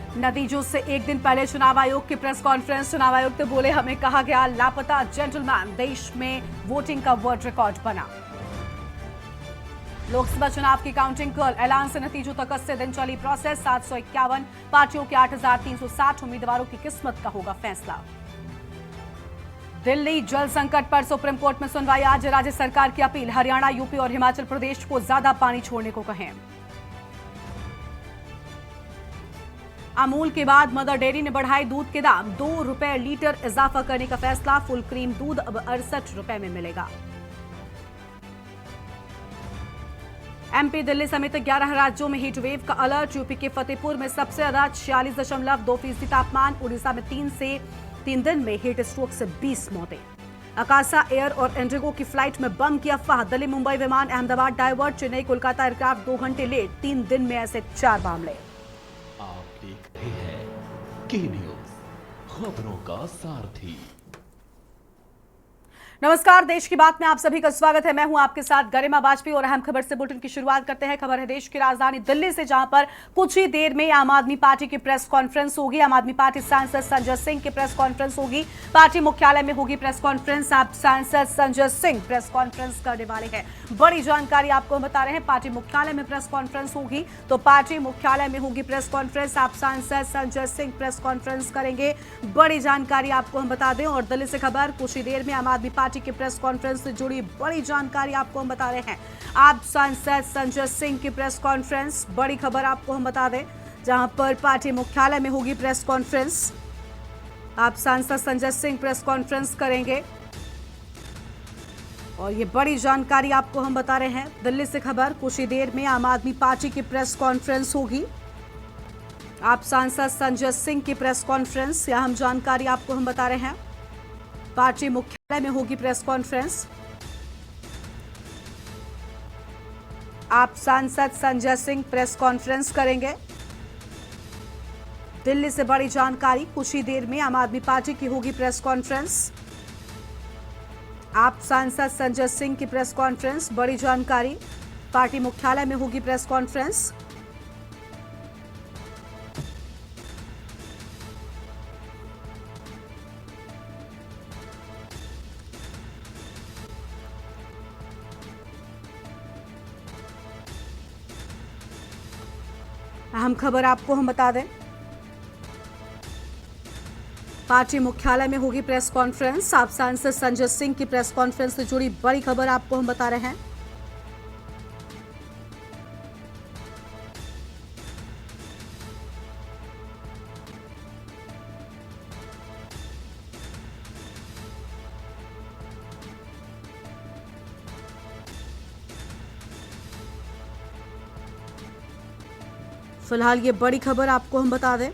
नतीजों से एक दिन पहले चुनाव आयोग की प्रेस कॉन्फ्रेंस। चुनाव आयुक्त बोले, हमें कहा गया लापता जेंटलमैन। देश में वोटिंग का वर्ल्ड रिकॉर्ड बना। लोकसभा चुनाव की काउंटिंग कल। ऐलान से नतीजों तक 80 दिन चली प्रोसेस। 751 पार्टियों के 8,360 उम्मीदवारों की किस्मत का होगा फैसला। दिल्ली जल संकट पर सुप्रीम कोर्ट में सुनवाई आज। राज्य सरकार की अपील, हरियाणा, यूपी और हिमाचल प्रदेश को ज्यादा पानी छोड़ने को कहें। अमूल के बाद मदर डेयरी ने बढ़ाए दूध के दाम। 2 रुपए लीटर इजाफा करने का फैसला। फुल क्रीम दूध अब 68 रुपए में मिलेगा। एमपी, दिल्ली समेत 11 राज्यों में हीट वेव का अलर्ट। यूपी के फतेहपुर में सबसे ज्यादा 46.2% तापमान। उड़ीसा में 3 दिन में हीट स्ट्रोक से 20 मौतें। अकासा एयर और इंडिगो की फ्लाइट में बम की अफवाह। दिल्ली मुंबई विमान अहमदाबाद डाइवर्ट। चेन्नई कोलकाता एयरक्राफ्ट 2 घंटे लेट। 3 दिन में ऐसे 4 मामले। आप देख रहे हैं के न्यूज, खबरों का सारथी। नमस्कार, देश की बात में आप सभी का स्वागत है। मैं हूं आपके साथ गरिमा वाजपेयी और अहम खबर से बुलेटिन की शुरुआत करते हैं। खबर है देश की राजधानी दिल्ली से, जहां पर कुछ ही देर में आम आदमी पार्टी की प्रेस कॉन्फ्रेंस होगी। आम आदमी पार्टी सांसद संजय सिंह की प्रेस कॉन्फ्रेंस होगी। पार्टी मुख्यालय में होगी प्रेस कॉन्फ्रेंस। आप सांसद संजय सिंह प्रेस कॉन्फ्रेंस करने वाले हैं। बड़ी जानकारी आपको हम बता रहे हैं। पार्टी मुख्यालय में प्रेस कॉन्फ्रेंस होगी, तो पार्टी मुख्यालय में होगी प्रेस कॉन्फ्रेंस। आप सांसद संजय सिंह प्रेस कॉन्फ्रेंस करेंगे। बड़ी जानकारी आपको हम बता दें। और दिल्ली से खबर, कुछ ही देर में आम आदमी पार्टी की प्रेस कॉन्फ्रेंस से जुड़ी बड़ी जानकारी आपको हम बता रहे हैं। आप सांसद संजय सिंह की प्रेस कॉन्फ्रेंस, बड़ी खबर आपको हम बता दें, जहां पर पार्टी मुख्यालय में होगी प्रेस कॉन्फ्रेंस। आप सांसद संजय सिंह प्रेस कॉन्फ्रेंस करेंगे और ये बड़ी जानकारी आपको हम बता रहे हैं। दिल्ली से खबर, कुछ ही देर में आम आदमी पार्टी की प्रेस कॉन्फ्रेंस होगी। आप सांसद संजय सिंह की प्रेस कॉन्फ्रेंस, यह अहम जानकारी आपको हम बता रहे हैं। पार्टी मुख्यालय में होगी प्रेस कॉन्फ्रेंस। आप सांसद संजय सिंह प्रेस कॉन्फ्रेंस करेंगे। दिल्ली से बड़ी जानकारी, कुछ ही देर में आम आदमी पार्टी की होगी प्रेस कॉन्फ्रेंस। आप सांसद संजय सिंह की प्रेस कॉन्फ्रेंस, बड़ी जानकारी, पार्टी मुख्यालय में होगी प्रेस कॉन्फ्रेंस। अहम खबर आपको हम बता दें, पार्टी मुख्यालय में होगी प्रेस कॉन्फ्रेंस। आप सांसद संजय सिंह की प्रेस कॉन्फ्रेंस से जुड़ी बड़ी खबर आपको हम बता रहे हैं। फिलहाल ये बड़ी खबर आपको हम बता दें।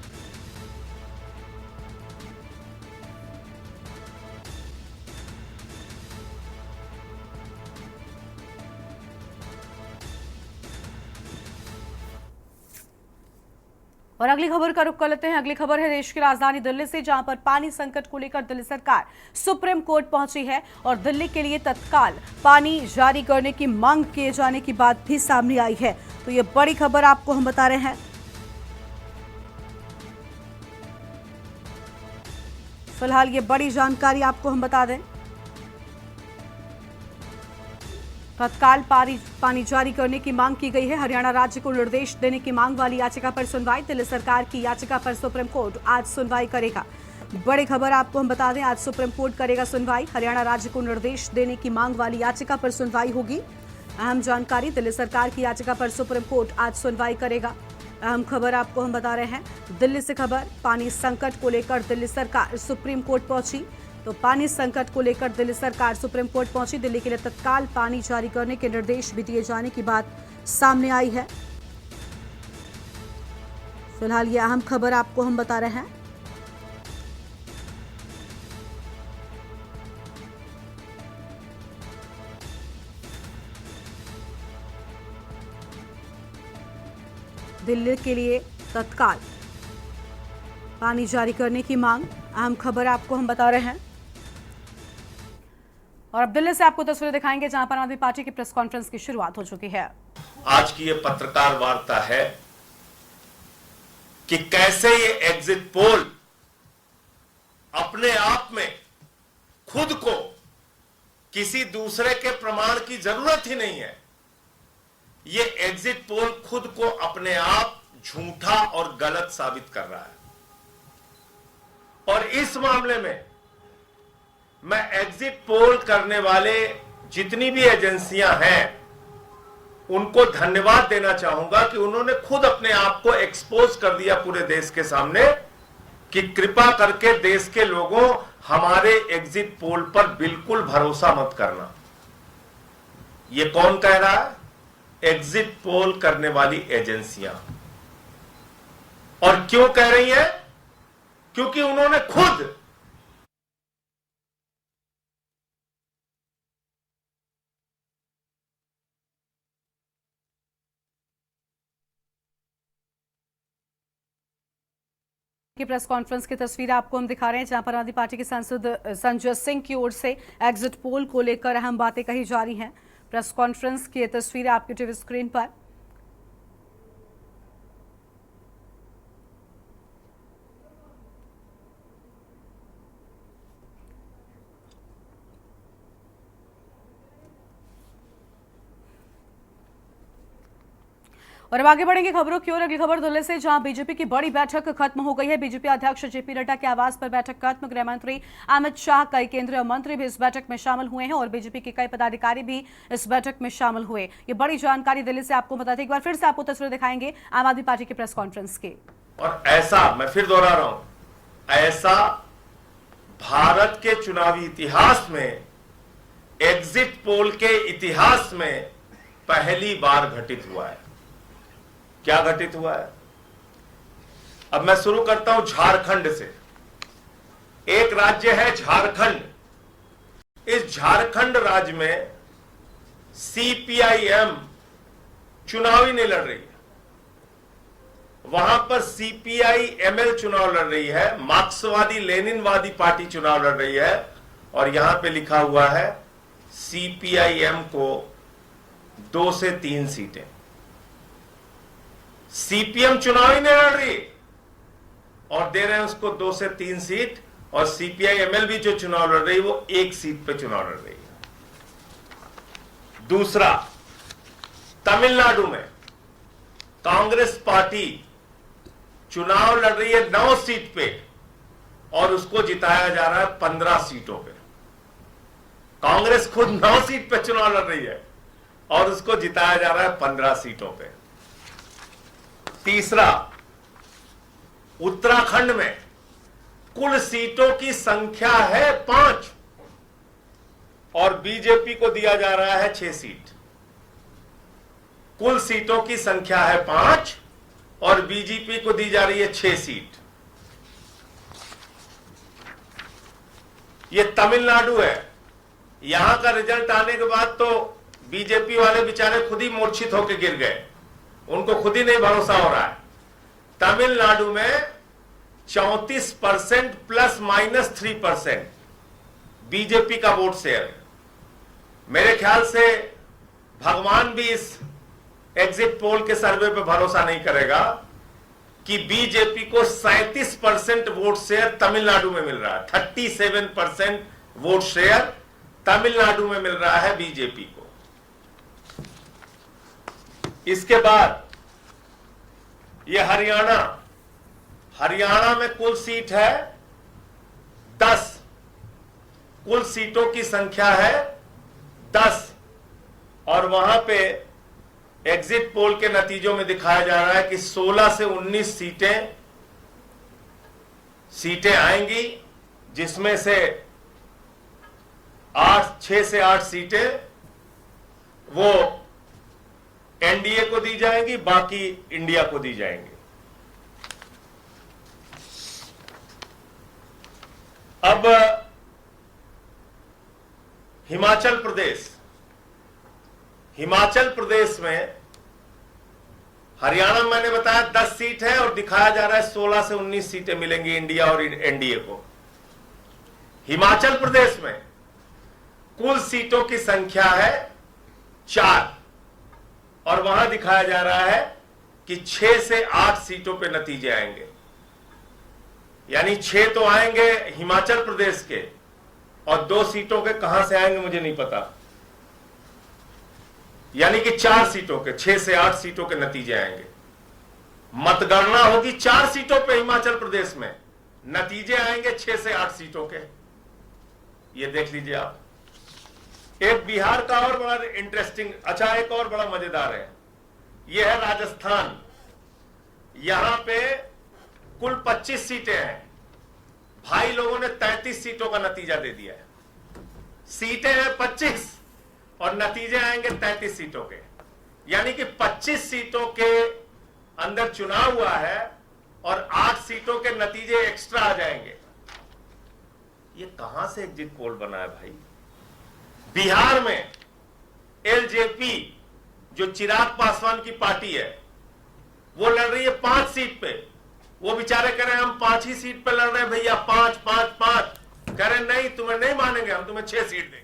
और अगली खबर का रुख कर लेते हैं। अगली खबर है देश की राजधानी दिल्ली से, जहां पर पानी संकट को लेकर दिल्ली सरकार सुप्रीम कोर्ट पहुंची है और दिल्ली के लिए तत्काल पानी जारी करने की मांग किए जाने की बात भी सामने आई है। तो ये बड़ी खबर आपको हम बता रहे हैं। फिलहाल ये बड़ी जानकारी आपको हम बता दें। तत्काल पानी जारी करने की मांग की गई है। हरियाणा राज्य को निर्देश देने की मांग वाली याचिका पर सुनवाई। दिल्ली सरकार की याचिका पर सुप्रीम कोर्ट आज सुनवाई करेगा। बड़ी खबर आपको हम बता दें, आज सुप्रीम कोर्ट करेगा सुनवाई। हरियाणा राज्य को निर्देश देने की मांग वाली याचिका पर सुनवाई होगी। अहम जानकारी, दिल्ली सरकार की याचिका पर सुप्रीम कोर्ट आज सुनवाई करेगा। अहम खबर आपको हम बता रहे हैं। दिल्ली से खबर, पानी संकट को लेकर दिल्ली सरकार सुप्रीम कोर्ट पहुंची। तो पानी संकट को लेकर दिल्ली सरकार सुप्रीम कोर्ट पहुंची। दिल्ली के लिए तत्काल पानी जारी करने के निर्देश भी दिए जाने की बात सामने आई है। फिलहाल ये अहम खबर आपको हम बता रहे हैं। दिल्ली के लिए तत्काल पानी जारी करने की मांग, अहम खबर आपको हम बता रहे हैं। और अब दिल्ली से आपको तस्वीरें दिखाएंगे, जहां पर आम आदमी पार्टी की प्रेस कॉन्फ्रेंस की शुरुआत हो चुकी है। आज की ये पत्रकार वार्ता है कि कैसे ये एग्जिट पोल अपने आप में खुद को किसी दूसरे के प्रमाण की जरूरत ही नहीं है, ये एग्जिट पोल खुद को अपने आप झूठा और गलत साबित कर रहा है। और इस मामले में मैं एग्जिट पोल करने वाले जितनी भी एजेंसियां हैं उनको धन्यवाद देना चाहूंगा कि उन्होंने खुद अपने आप को एक्सपोज कर दिया पूरे देश के सामने कि कृपा करके देश के लोगों, हमारे एग्जिट पोल पर बिल्कुल भरोसा मत करना। यह कौन कह रहा है? एग्जिट पोल करने वाली एजेंसियां। और क्यों कह रही हैं? क्योंकि उन्होंने खुद की प्रेस कॉन्फ्रेंस की तस्वीर आपको हम दिखा रहे हैं, जहां पर आम आदमी पार्टी के सांसद संजय सिंह की ओर से एग्जिट पोल को लेकर अहम बातें कही जा रही हैं। प्रेस कॉन्फ्रेंस की तस्वीरें आपके टीवी स्क्रीन पर। और अब आगे बढ़ेंगे खबरों की ओर। अगली खबर दिल्ली से, जहां बीजेपी की बड़ी बैठक खत्म हो गई है। बीजेपी अध्यक्ष जेपी नड्डा के आवास पर बैठक खत्म। गृह मंत्री अमित शाह, कई केंद्रीय मंत्री भी इस बैठक में शामिल हुए हैं और बीजेपी के कई पदाधिकारी भी इस बैठक में शामिल हुए। ये बड़ी जानकारी दिल्ली से आपको बताते हैं। एक बार फिर से आपको तस्वीर दिखाएंगे आम आदमी पार्टी की प्रेस कॉन्फ्रेंस की। और ऐसा, मैं फिर दोहरा रहा हूं, ऐसा भारत के चुनावी इतिहास में, एग्जिट पोल के इतिहास में पहली बार घटित हुआ है। क्या घटित हुआ है? अब मैं शुरू करता हूं झारखंड से। एक राज्य है झारखंड। इस झारखंड राज्य में सीपीआईएम चुनाव ही नहीं लड़ रही है। वहां पर सीपीआईएमएल चुनाव लड़ रही है, मार्क्सवादी लेनिनवादी पार्टी चुनाव लड़ रही है। और यहां पे लिखा हुआ है सीपीआईएम को 2 से 3 सीटें। सीपीएम चुनाव ही नहीं लड़ रही और दे रहे हैं उसको 2 से 3 सीट, और सीपीआईएमएल भी जो चुनाव लड़ रही है वो 1 सीट पे चुनाव लड़ रही है। दूसरा, तमिलनाडु में कांग्रेस पार्टी चुनाव लड़ रही है 9 सीट पे और उसको जिताया जा रहा है 15 सीटों पे। कांग्रेस खुद 9 सीट पे चुनाव लड़ रही है और उसको जिताया जा रहा है 15 सीटों पे। तीसरा, उत्तराखंड में कुल सीटों की संख्या है 5 और बीजेपी को दिया जा रहा है 6 सीट। कुल सीटों की संख्या है 5 और बीजेपी को दी जा रही है 6 सीट। यह तमिलनाडु है। यहां का रिजल्ट आने के बाद तो बीजेपी वाले बेचारे खुद ही मूर्छित होकर गिर गए, उनको खुद ही नहीं भरोसा हो रहा है। तमिलनाडु में 34% ±3% बीजेपी का वोट शेयर है। मेरे ख्याल से भगवान भी इस एग्जिट पोल के सर्वे पे भरोसा नहीं करेगा कि बीजेपी को 37% वोट शेयर तमिलनाडु में मिल रहा है। 37% वोट शेयर तमिलनाडु में मिल रहा है बीजेपी को। इसके बाद ये हरियाणा में कुल सीट है 10। कुल सीटों की संख्या है 10 और वहां पे एग्जिट पोल के नतीजों में दिखाया जा रहा है कि 16 से 19 सीटें आएंगी, जिसमें से 6 से 8 सीटें वो एनडीए को दी जाएंगी, बाकी इंडिया को दी जाएंगी। अब हिमाचल प्रदेश में, हरियाणा में मैंने बताया 10 सीट है और दिखाया जा रहा है 16 से 19 सीटें मिलेंगी इंडिया और एनडीए को। हिमाचल प्रदेश में कुल सीटों की संख्या है 4 और वहां दिखाया जा रहा है कि 6 से 8 सीटों पे नतीजे आएंगे। यानी 6 तो आएंगे हिमाचल प्रदेश के, और 2 सीटों के कहां से आएंगे मुझे नहीं पता। यानी कि 4 सीटों के, 6 से 8 सीटों के नतीजे आएंगे। मतगणना होगी 4 सीटों पे हिमाचल प्रदेश में, नतीजे आएंगे 6 से 8 सीटों के। ये देख लीजिए आप। एक बिहार का और बड़ा इंटरेस्टिंग, अच्छा एक और बड़ा मजेदार है, यह है राजस्थान। यहां पे कुल 25 सीटें हैं, भाई लोगों ने 33 सीटों का नतीजा दे दिया है। सीटें हैं 25 और नतीजे आएंगे 33 सीटों के। यानी कि 25 सीटों के अंदर चुनाव हुआ है और 8 सीटों के नतीजे एक्स्ट्रा आ जाएंगे। ये कहां से एग्जिट पोल बना है भाई? बिहार में एलजेपी, जो चिराग पासवान की पार्टी है, वो लड़ रही है 5 सीट पे। वो बेचारे कह रहे हैं हम 5 ही सीट पे लड़ रहे हैं भैया, 5 5 5। कह रहे नहीं, तुम्हें नहीं मानेंगे, हम तुम्हें 6 सीट देंगे।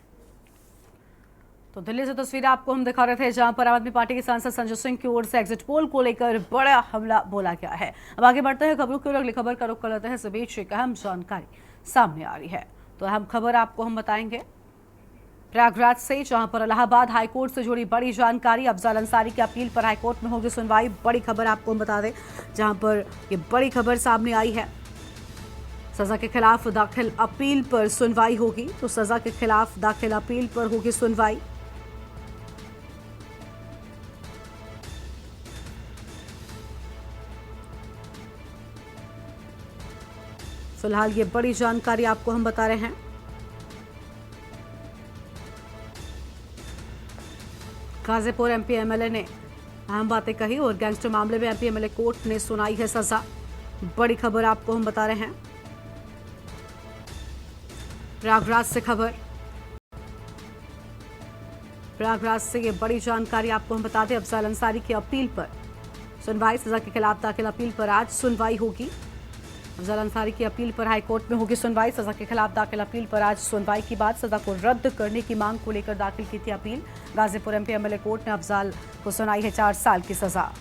तो दिल्ली से तस्वीरें आपको हम दिखा रहे थे, जहां पर आम आदमी पार्टी के सांसद संजय सिंह की ओर से एग्जिट पोल को लेकर बड़ा हमला बोला गया है। अब आगे बढ़ते हैं, खबरों की ओर अगली खबर का रुख कर लेते हैं। इस बीच एक अहम जानकारी सामने आ रही है, तो अहम खबर आपको हम बताएंगे प्रयागराज से, जहां पर इलाहाबाद हाईकोर्ट से जुड़ी बड़ी जानकारी। अफजल अंसारी की अपील पर हाईकोर्ट में होगी सुनवाई। बड़ी खबर आपको हम बता दें, जहां पर ये बड़ी खबर सामने आई है। सजा के खिलाफ दाखिल अपील पर सुनवाई होगी, तो सजा के खिलाफ दाखिल अपील पर होगी सुनवाई। फिलहाल ये बड़ी जानकारी आपको हम बता रहे हैं। गाजीपुर एमपी एमएलए ने अहम बातें कही और गैंगस्टर मामले में एमपी एमएलए कोर्ट ने सुनाई है सजा। बड़ी खबर आपको हम बता रहे हैं, प्रयागराज से खबर। प्रयागराज से ये बड़ी जानकारी आपको हम बता दें, अफजल अंसारी की अपील पर सुनवाई। सजा के खिलाफ दाखिल अपील पर आज सुनवाई होगी। अफजल अंसारी की अपील पर हाईकोर्ट में होगी सुनवाई। सजा के खिलाफ दाखिल अपील पर आज सुनवाई की बात। सजा को रद्द करने की मांग को लेकर दाखिल की थी appeal. Ghazipur MP MLA court ने अफजल को सुनाई है 4 साल की सजा।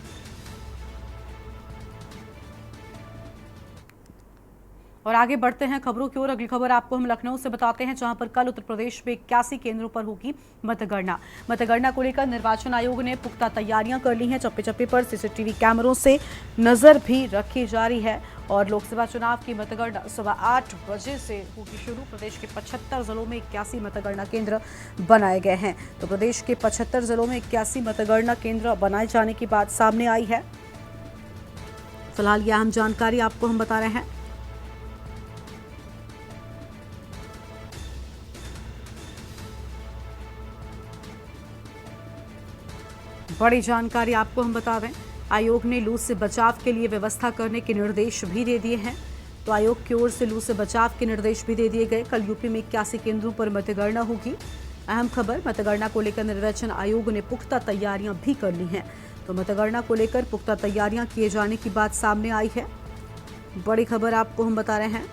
और आगे बढ़ते हैं खबरों की ओर। अगली खबर आपको हम लखनऊ से बताते हैं, जहां पर कल उत्तर प्रदेश में 81 केंद्रों पर होगी मतगणना। मतगणना को लेकर निर्वाचन आयोग ने पुख्ता तैयारियां कर ली हैं। चप्पे चप्पे पर सीसीटीवी कैमरों से नजर भी रखी जा रही है और लोकसभा चुनाव की मतगणना सुबह 8 बजे से होगी शुरू। प्रदेश के 75 जिलों में 81 मतगणना केंद्र बनाए गए हैं। तो प्रदेश के 75 जिलों में 81 मतगणना केंद्र बनाए जाने की बात सामने आई है। फिलहाल यह अहम जानकारी आपको हम बता रहे हैं। बड़ी जानकारी आपको हम बता दें, आयोग ने लू से बचाव के लिए व्यवस्था करने के निर्देश भी दे दिए हैं। तो आयोग की ओर से लू से बचाव के निर्देश भी दे दिए गए। कल यूपी में 81 केंद्रों पर मतगणना होगी। अहम खबर, मतगणना को लेकर निर्वाचन आयोग ने पुख्ता तैयारियां भी कर ली हैं। तो मतगणना को लेकर पुख्ता तैयारियां किए जाने की बात सामने आई है। बड़ी खबर आपको हम बता रहे हैं।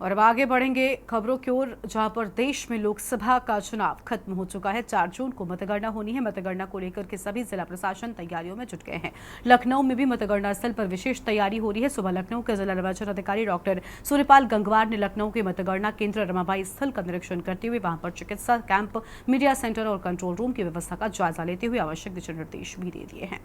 और अब आगे बढ़ेंगे खबरों की ओर, जहां पर देश में लोकसभा का चुनाव खत्म हो चुका है। 4 जून को मतगणना होनी है। मतगणना को लेकर के सभी जिला प्रशासन तैयारियों में जुट गए हैं। लखनऊ में भी मतगणना स्थल पर विशेष तैयारी हो रही है। सुबह लखनऊ के जिला निर्वाचन अधिकारी डॉक्टर सूर्यपाल गंगवार ने लखनऊ के मतगणना केंद्र रमाबाई स्थल का निरीक्षण करते हुए वहां पर चिकित्सा कैंप, मीडिया सेंटर और कंट्रोल रूम की व्यवस्था का जायजा लेते हुए आवश्यक दिशा निर्देश भी दे दिए हैं।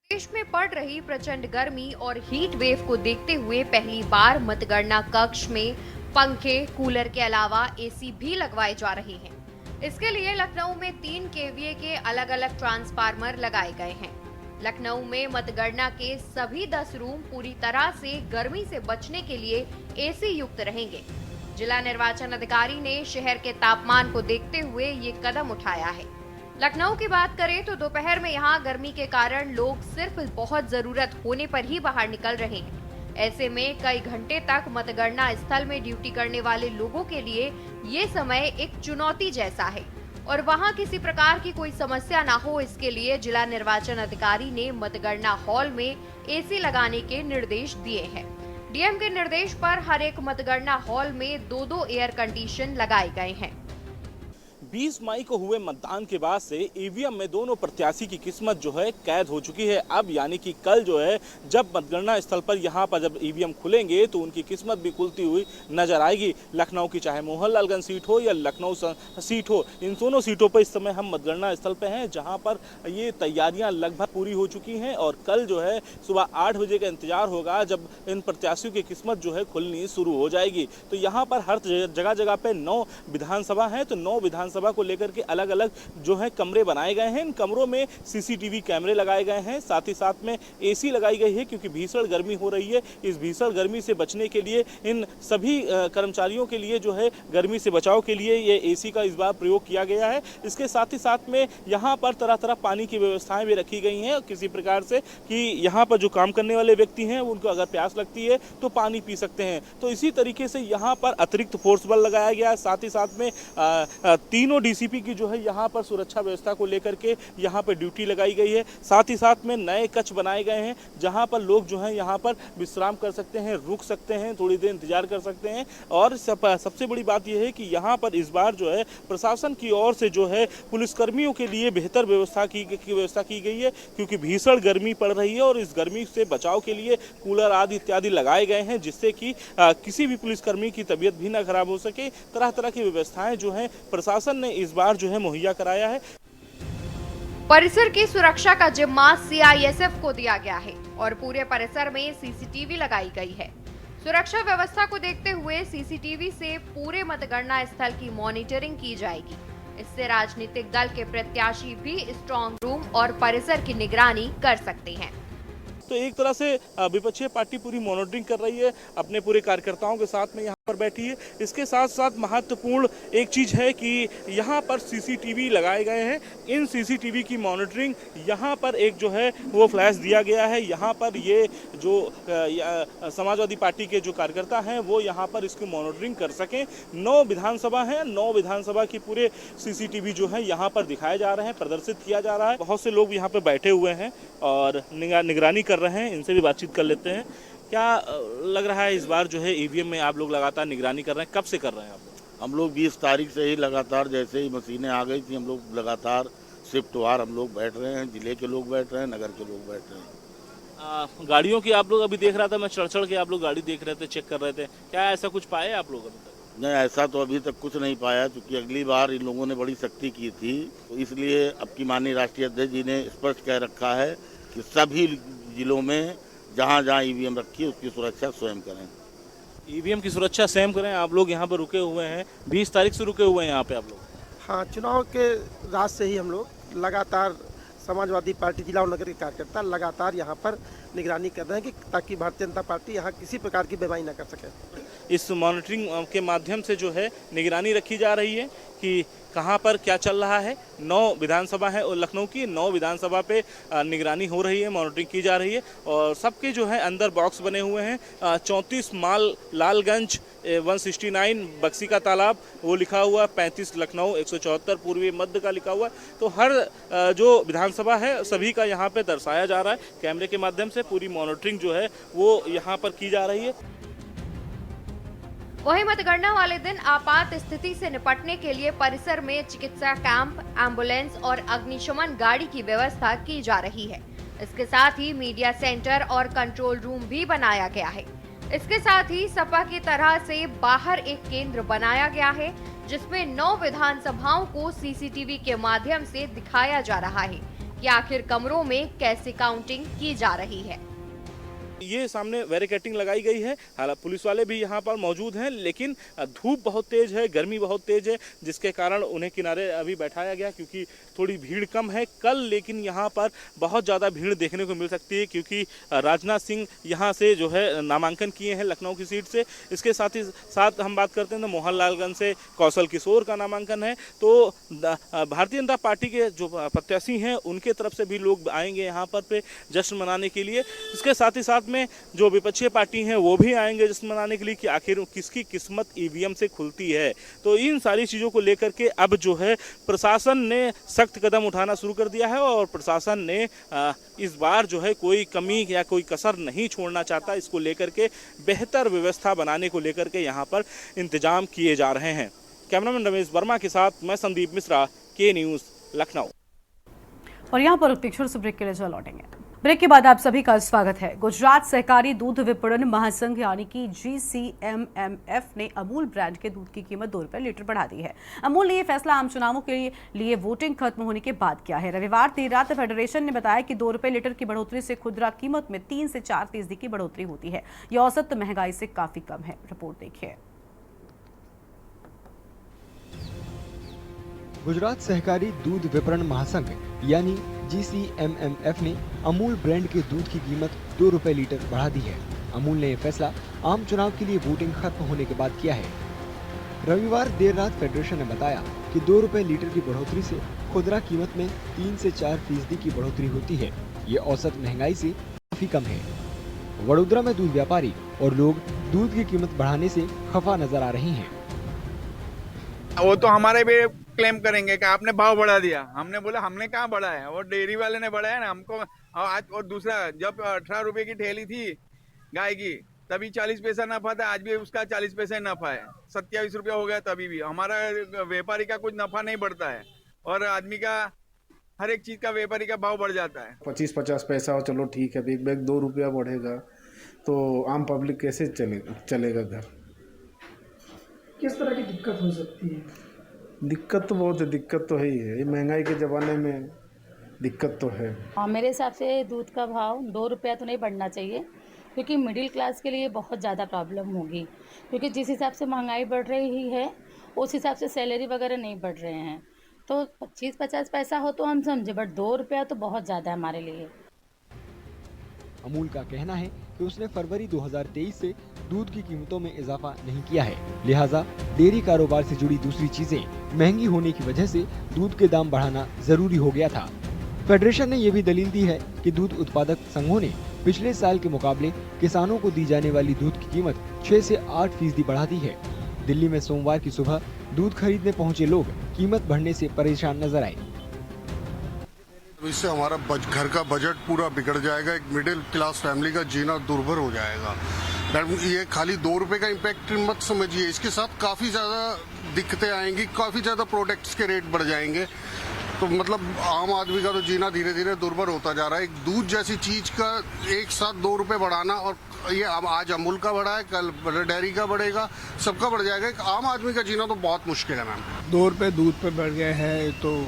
देश में पड़ रही प्रचंड गर्मी और हीट वेव को देखते हुए पहली बार मतगणना कक्ष में पंखे, कूलर के अलावा एसी भी लगवाए जा रहे हैं। इसके लिए लखनऊ में 3 केवीए के अलग अलग ट्रांसफार्मर लगाए गए हैं। लखनऊ में मतगणना के सभी 10 रूम पूरी तरह से गर्मी से बचने के लिए एसी युक्त रहेंगे। जिला निर्वाचन अधिकारी ने शहर के तापमान को देखते हुए ये कदम उठाया है। लखनऊ की बात करें तो दोपहर में यहाँ गर्मी के कारण लोग सिर्फ बहुत जरूरत होने पर ही बाहर निकल रहे हैं। ऐसे में कई घंटे तक मतगणना स्थल में ड्यूटी करने वाले लोगों के लिए ये समय एक चुनौती जैसा है और वहां किसी प्रकार की कोई समस्या ना हो, इसके लिए जिला निर्वाचन अधिकारी ने मतगणना हॉल में एसी लगाने के निर्देश दिए हैं। डीएम के निर्देश पर हर एक मतगणना हॉल में 2-2 एयर कंडीशन लगाए गए हैं। 20 मई को हुए मतदान के बाद से ईवीएम में दोनों प्रत्याशी की किस्मत जो है कैद हो चुकी है। अब यानी कि कल जो है जब मतगणना स्थल पर यहाँ पर जब ईवीएम खुलेंगे तो उनकी किस्मत भी खुलती हुई नजर आएगी। लखनऊ की चाहे मोहनलालगंज सीट हो या लखनऊ सीट हो, इन दोनों सीटों पर इस समय हम मतगणना स्थल पर हैं, जहाँ पर ये तैयारियां लगभग पूरी हो चुकी हैं और कल जो है सुबह 8 बजे का इंतजार होगा जब इन प्रत्याशियों की किस्मत जो है खुलनी शुरू हो जाएगी। तो यहाँ पर हर जगह जगह पे 9 विधानसभा हैं, तो 9 विधानसभा को लेकर के अलग अलग जो है कमरे बनाए गए हैं। इन कमरों में सीसीटीवी कैमरे लगाए गए हैं, साथ ही साथ में एसी लगाई गई है, क्योंकि भीषण गर्मी हो रही है। इस भीषण गर्मी से बचने के लिए इन सभी कर्मचारियों के लिए जो है गर्मी से बचाव के लिए ये एसी का इस बार प्रयोग किया गया है। इसके साथ ही साथ में यहाँ पर तरह तरह पानी की व्यवस्थाएं भी रखी गई हैं, किसी प्रकार से कि यहाँ पर जो काम करने वाले व्यक्ति हैं उनको अगर प्यास लगती है तो पानी पी सकते हैं। तो इसी तरीके से यहाँ पर अतिरिक्त फोर्स बल लगाया गया है। साथ ही साथ में तीनों डीसीपी की जो है यहाँ पर सुरक्षा व्यवस्था को लेकर के यहाँ पर ड्यूटी लगाई गई है। साथ ही साथ में नए कक्ष बनाए गए हैं, जहाँ पर लोग जो है यहाँ पर विश्राम कर सकते हैं, रुक सकते हैं, थोड़ी देर इंतजार कर सकते हैं। और सबसे बड़ी बात यह है कि यहाँ पर इस बार जो है प्रशासन की ओर से जो है पुलिसकर्मियों के लिए बेहतर व्यवस्था की गई है, क्योंकि भीषण गर्मी पड़ रही है और इस गर्मी से बचाव के लिए कूलर आदि इत्यादि लगाए गए हैं, जिससे कि किसी भी पुलिसकर्मी की तबीयत भी ना खराब हो सके। तरह तरह की व्यवस्थाएं जो है प्रशासन ने इस बार जो है मुहैया कराया है। परिसर की सुरक्षा का जिम्मा सीआईएसएफ को दिया गया है और पूरे परिसर में सीसीटीवी लगाई गई है। सुरक्षा व्यवस्था को देखते हुए सीसीटीवी से पूरे मतगणना स्थल की मॉनिटरिंग की जाएगी। इससे राजनीतिक दल के प्रत्याशी भी स्ट्रांग रूम और परिसर की निगरानी कर सकते हैं। तो एक तरह से विपक्षी पार्टी पूरी मॉनिटरिंग कर रही है, अपने पूरे कार्यकर्ताओं के साथ में यहाँ पर बैठी है। इसके साथ साथ महत्वपूर्ण एक चीज़ है कि यहाँ पर सीसीटीवी लगाए गए हैं। इन सीसीटीवी की मॉनिटरिंग यहाँ पर एक जो है वो फ्लैश दिया गया है। यहाँ पर ये जो समाजवादी पार्टी के जो कार्यकर्ता हैं वो यहाँ पर इसकी मॉनिटरिंग कर सकें। 9 विधानसभा हैं, 9 विधानसभा की पूरे सीसीटीवी जो है यहाँ पर दिखाए जा रहे हैं, प्रदर्शित किया जा रहा है। बहुत से लोग यहाँ पर बैठे हुए हैं और निगरानी कर रहे हैं, इनसे भी बातचीत कर लेते हैं। क्या लग रहा है इस बार जो है ईवीएम में आप लोग लगातार निगरानी कर रहे हैं, कब से कर रहे हैं आप लोग? हम लोग 20 तारीख से ही लगातार, जैसे ही मशीनें आ गई थी, हम लोग लगातार शिफ्ट वार हम लोग बैठ रहे हैं। जिले के लोग बैठ रहे हैं, नगर के लोग बैठ रहे हैं। गाड़ियों की आप लोग अभी देख रहा था, मैं चढ़ के आप लोग गाड़ी देख रहे थे, चेक कर रहे थे, क्या ऐसा कुछ पाए आप लोग अभी तक? नहीं, ऐसा तो अभी तक कुछ नहीं पाया, क्योंकि अगली बार इन लोगों ने बड़ी सख्ती की थी। तो इसलिए अब की माननीय राष्ट्रीय अध्यक्ष जी ने स्पष्ट कह रखा है कि सभी जिलों में जहाँ जहाँ ईवीएम रखी है उसकी सुरक्षा स्वयं करें। ईवीएम की सुरक्षा स्वयं करें। आप लोग यहाँ पर रुके हुए हैं, 20 तारीख से रुके हुए हैं यहाँ पे आप लोग? हाँ, चुनाव के रात से ही हम लोग लगातार समाजवादी पार्टी जिला और नगर के कार्यकर्ता लगातार यहाँ पर निगरानी कर रहे हैं कि ताकि भारतीय जनता पार्टी यहाँ किसी प्रकार की बेईमानी न कर सके। इस मॉनिटरिंग के माध्यम से जो है निगरानी रखी जा रही है कि कहाँ पर क्या चल रहा है। 9 विधानसभा है और लखनऊ की 9 विधानसभा पे निगरानी हो रही है, मॉनिटरिंग की जा रही है और सबके जो है अंदर बॉक्स बने हुए हैं। 34 माल लालगंज, 169 बक्सी का तालाब वो लिखा हुआ, 35 लखनऊ, 174 पूर्वी मध्य का लिखा हुआ। तो हर जो विधानसभा है सभी का यहाँ पे दर्शाया जा रहा है। कैमरे के माध्यम से पूरी मॉनिटरिंग जो है वो यहाँ पर की जा रही है। वहीं मतगणना वाले दिन आपात स्थिति से निपटने के लिए परिसर में चिकित्सा कैंप, एम्बुलेंस और अग्निशमन गाड़ी की व्यवस्था की जा रही है। इसके साथ ही मीडिया सेंटर और कंट्रोल रूम भी बनाया गया है। इसके साथ ही सपा की तरह से बाहर एक केंद्र बनाया गया है, जिसमें 9 विधानसभाओं को सीसीटीवी के माध्यम से दिखाया जा रहा है कि आखिर कमरों में कैसे काउंटिंग की जा रही है। ये सामने बैरिकेडिंग लगाई गई है, हालांकि पुलिस वाले भी यहाँ पर मौजूद हैं, लेकिन धूप बहुत तेज है, गर्मी बहुत तेज है, जिसके कारण उन्हें किनारे अभी बैठाया गया, क्योंकि थोड़ी भीड़ कम है कल। लेकिन यहाँ पर बहुत ज़्यादा भीड़ देखने को मिल सकती है, क्योंकि राजनाथ सिंह यहाँ से जो है नामांकन किए हैं लखनऊ की सीट से। इसके साथ ही साथ हम बात करते हैं तो मोहनलालगंज से कौशल किशोर का नामांकन है। तो भारतीय जनता पार्टी के जो प्रत्याशी हैं उनके तरफ से भी लोग आएंगे यहाँ पर पे जश्न मनाने के लिए। इसके साथ ही साथ बाद में जो विपक्षी पार्टी हैं वो भी आएंगे जश्न मनाने के लिए कि आखिर किसकी किस्मत ईवीएम से खुलती है। तो इन सारी चीज़ों को लेकर के अब जो है प्रशासन ने सख्त कदम उठाना शुरू कर दिया है और प्रशासन ने इस बार जो है कोई कमी या कोई कसर नहीं छोड़ना चाहता। इसको लेकर के बेहतर व्यवस्था बनाने को लेकर के यहाँ पर इंतजाम किए जा रहे हैं। कैमरामैन रमेश वर्मा के साथ मैं संदीप मिश्रा, के न्यूज़, लखनऊ। और यहाँ पर पिक्चर से ब्रेक के लिए चल लौटेंगे। ब्रेक के बाद आप सभी का स्वागत है। गुजरात सहकारी दूध विपणन महासंघ यानी कि GCMMF ने अमूल ब्रांड के दूध की कीमत 2 रुपए लीटर बढ़ा दी है। अमूल ने यह फैसला आम चुनावों के लिए वोटिंग खत्म होने के बाद किया है। रविवार देर रात फेडरेशन ने बताया कि 2 रुपए लीटर की बढ़ोतरी से खुदरा कीमत में 3 से 4% की बढ़ोतरी होती है। यह औसत महंगाई से काफी कम है। रिपोर्ट देखिए। गुजरात सहकारी दूध विपणन महासंघ यानी GCMMF ने अमूल ब्रांड के दूध की कीमत 2 रुपए लीटर बढ़ा दी है। अमूल ने यह फैसला आम चुनाव के लिए वोटिंग खत्म होने के बाद किया है। रविवार देर रात फेडरेशन ने बताया कि 2 रुपए लीटर की बढ़ोतरी से खुदरा कीमत में 3 से 4% की बढ़ोतरी होती है। ये औसत महंगाई से काफी कम है। वडोदरा में दूध व्यापारी और लोग दूध की कीमत बढ़ाने से खफा नजर आ रहे हैं। वो तो हमारे भी क्लेम करेंगे कि आपने भाव बढ़ा दिया। हमने बोला हमने कहाँ बढ़ाया, वो डेयरी वाले ने बढ़ाया ना हमको। आज और दूसरा, जब 18 रुपए की ठेली थी गाय की तभी 40 पैसा नफा था, आज भी उसका 40 पैसा नफा है। 27 रुपया हो गया तभी भी। हमारा व्यापारी का कुछ नफा नहीं बढ़ता है और आदमी का हर एक चीज का व्यापारी का भाव बढ़ जाता है। 25-50 पैसा हो, चलो ठीक है। एक बैग 2 रुपया बढ़ेगा तो आम पब्लिक कैसे चलेगा घर? किस तरह की दिक्कत हो सकती है? दिक्कत तो बहुत है, दिक्कत तो है ही है। महंगाई के ज़माने में दिक्कत तो है। मेरे हिसाब से दूध का भाव 2 रुपया तो नहीं बढ़ना चाहिए, क्योंकि मिडिल क्लास के लिए बहुत ज़्यादा प्रॉब्लम होगी। क्योंकि जिस हिसाब से महंगाई बढ़ रही है उस हिसाब से सैलरी वगैरह नहीं बढ़ रहे हैं। तो 25-50 पैसा हो तो हम समझे, बट 2 रुपया तो बहुत ज़्यादा है हमारे लिए। अमूल का कहना है कि उसने फरवरी 2023 से दूध की कीमतों में इजाफा नहीं किया है, लिहाजा डेयरी कारोबार से जुड़ी दूसरी चीजें महंगी होने की वजह से दूध के दाम बढ़ाना जरूरी हो गया था। फेडरेशन ने यह भी दलील दी है कि दूध उत्पादक संघों ने पिछले साल के मुकाबले किसानों को दी जाने वाली दूध की कीमत 6 से 8% बढ़ा दी है। दिल्ली में सोमवार की सुबह दूध खरीदने पहुंचे लोग कीमत बढ़ने से परेशान नजर आए। इससे हमारा घर का बजट पूरा बिगड़ जाएगा। एक मिडिल क्लास फैमिली का जीना दुर्भर हो जाएगा। ये खाली 2 रुपए का इम्पैक्ट मत समझिए, इसके साथ काफ़ी ज़्यादा दिक्कतें आएंगी, काफ़ी ज़्यादा प्रोडक्ट्स के रेट बढ़ जाएंगे। तो मतलब आम आदमी का तो जीना धीरे धीरे दुर्भर होता जा रहा है। एक दूध जैसी चीज़ का एक साथ 2 रुपए बढ़ाना, और ये आज अमूल का बढ़ा है, कल डेयरी का बढ़ेगा, सबका बढ़ जाएगा। एक आम आदमी का जीना तो बहुत मुश्किल है मैम। 2 रुपए दूध पे बढ़ गए हैं तो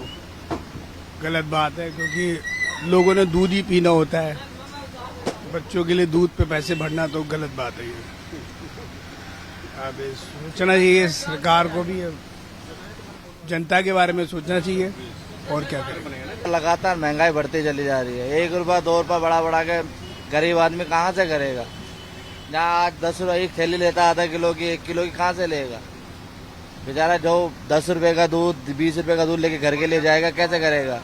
गलत बात है, क्योंकि लोगों ने दूध ही पीना होता है। बच्चों के लिए दूध पे पैसे भरना तो गलत बात है। अब सोचना चाहिए सरकार को भी, जनता के बारे में सोचना चाहिए, और क्या करें। लगातार महंगाई बढ़ती चली जा रही है। 1 रुपया 2 रुपया बढ़ा के गरीब आदमी कहाँ से करेगा? जहाँ आज 10 रुपये एक थैली लेता है, आधा किलो की 1 किलो की कहाँ से लेगा? बेचारा जो 10 रुपए का दूध 20 रुपए का दूध लेके घर के लिए जाएगा, कैसे करेगा?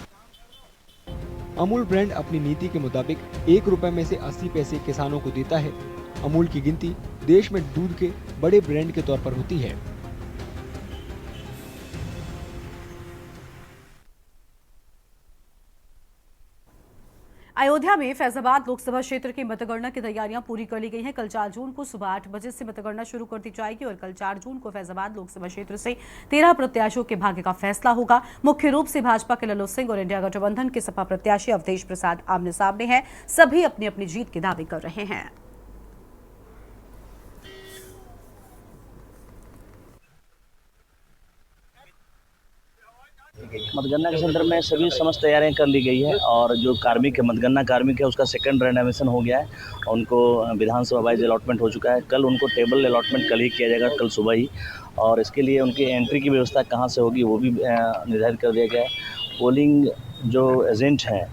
अमूल ब्रांड अपनी नीति के मुताबिक 1 रुपए में से 80 पैसे किसानों को देता है। अमूल की गिनती देश में दूध के बड़े ब्रांड के तौर पर होती है। अयोध्या में फैजाबाद लोकसभा क्षेत्र की मतगणना की तैयारियां पूरी कर ली गई हैं। कल 4 जून को सुबह 8 बजे से मतगणना शुरू कर दी जाएगी और कल 4 जून को फैजाबाद लोकसभा क्षेत्र से 13 प्रत्याशियों के भाग्य का फैसला होगा। मुख्य रूप से भाजपा के लल्लू सिंह और इंडिया गठबंधन के सपा प्रत्याशी अवधेश प्रसाद आमने सामने हैं। सभी अपनी अपनी जीत के दावे कर रहे हैं। मतगणना के संदर्भ में सभी समस्त तैयारियां कर ली गई है और जो कार्मिक है, मतगणना कार्मिक है, उसका सेकंड रैंडमाइजेशन हो गया है। उनको विधानसभा वाइज अलॉटमेंट हो चुका है। कल उनको टेबल अलॉटमेंट कल ही किया जाएगा, कल सुबह ही, और इसके लिए उनकी एंट्री की व्यवस्था कहाँ से होगी वो भी निर्धारित कर दिया गया है। पोलिंग जो एजेंट हैं,